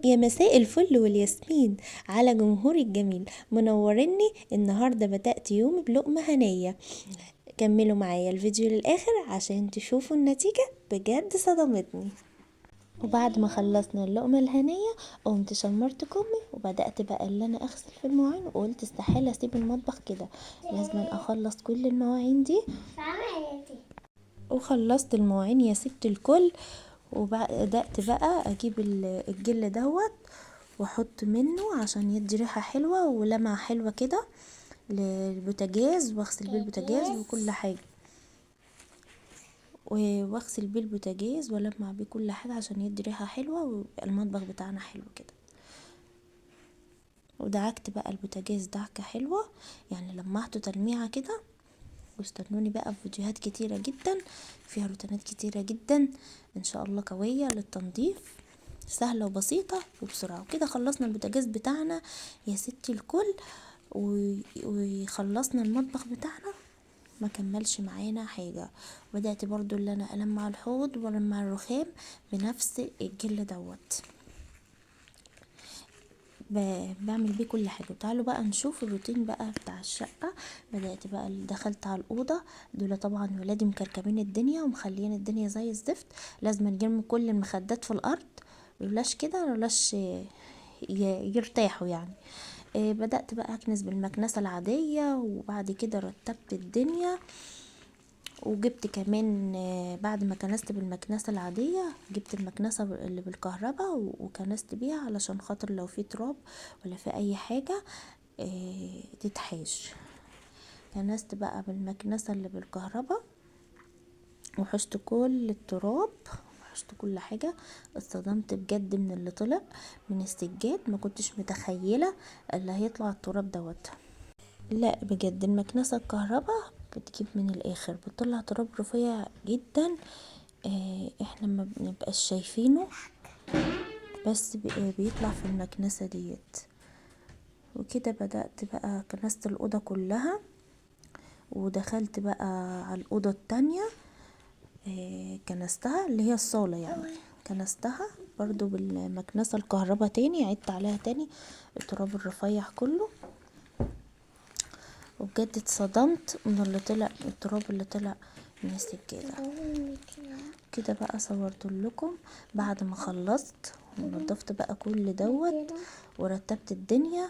يا مساء الفل والياسمين على جمهوري الجميل، منورني النهارده. بدأت يومي بلقمة هنية. كملوا معايا الفيديو للآخر عشان تشوفوا النتيجة، بجد صدمتني. وبعد ما خلصنا اللقمة الهنية قمت شمرت كمي وبدأت بقى اللي انا اغسل في المواعين، وقلت استحالة اسيب المطبخ كده، لازم اخلص كل المواعين دي. وخلصت المواعين يا ست الكل. وبدأت بقى اجيب الجل دوت واحط منه عشان يدي ريحة حلوة ولمعة حلوة كده للبوتاجاز، واغسل بيه البوتاجاز وكل حاجة، واغسل بيه البوتاجاز ولمع بيه كل حاجة عشان يدي ريحة حلوة ويبقى المطبخ بتاعنا حلو كده. ودعكت بقى البوتاجاز دعكة حلوة، يعني لمعته تلميعة كده. واستنوني بقى في فيديوهات كتيرة جدا فيها روتينات كتيرة جدا ان شاء الله، قوية للتنظيف، سهلة وبسيطة وبسرعة. وكده خلصنا البوتاجاز بتاعنا يا ستي الكل، وخلصنا المطبخ بتاعنا، ما كملش معانا حاجة. بدأت برضو اللي انا ألمع الحوض والمع الرخام بنفس الجل دوت، بعمل بيه كل حاجه. تعالوا بقى نشوف الروتين بقى بتاع الشقه. بدات بقى دخلت على الاوضه، دول طبعا ولادي مكركبين الدنيا ومخليين الدنيا زي الزفت، لازم نرمي كل المخدات في الارض، لولاش كده لولاش يرتاحوا يعني. بدأت بقى أكنس بالمكنسة العادية، وبعد كده رتبت الدنيا. وجبت كمان بعد ما كنست بالمكنسة العادية جبت المكنسة اللي بالكهرباء وكنست بيها علشان خاطر لو في تراب ولا في اي حاجة تتحاش. كنست بقى بالمكنسة اللي بالكهرباء وحشت كل التراب وحشت كل حاجة. اتصدمت بجد من اللي طلع من السجاد، ما كنتش متخيلة اللي هيطلع التراب دوت. لا بجد المكنسة الكهرباء بتجيب من الاخر، بتطلع تراب رفيع جدا. احنا ما بنبقاش شايفينه، بس بيطلع في المكنسة ديت. وكده بدأت بقى كنست الأوضة كلها، ودخلت بقى على الأوضة التانية. كنستها اللي هي الصالة يعني، كنستها برضو بالمكنسة الكهرباء تاني، عدت عليها تاني التراب الرفيع كله. وبجد اتصدمت من اللي طلع، التراب اللي طلع من السجادة. كده بقى صورت لكم بعد ما خلصت ونضفت بقى كل دوت ورتبت الدنيا.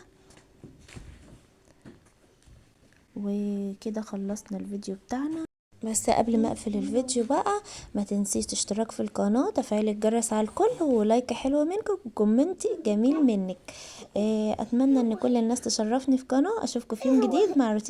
وكده خلصنا الفيديو بتاعنا. بس قبل ما اقفل الفيديو بقى ما تنسيش تشترك في القناة، تفعيل الجرس على الكل، ولايك حلوة منكم وكومنتي جميل منك. اتمنى ان كل الناس تشرفني في قناة. اشوفكم في يوم جديد مع روتين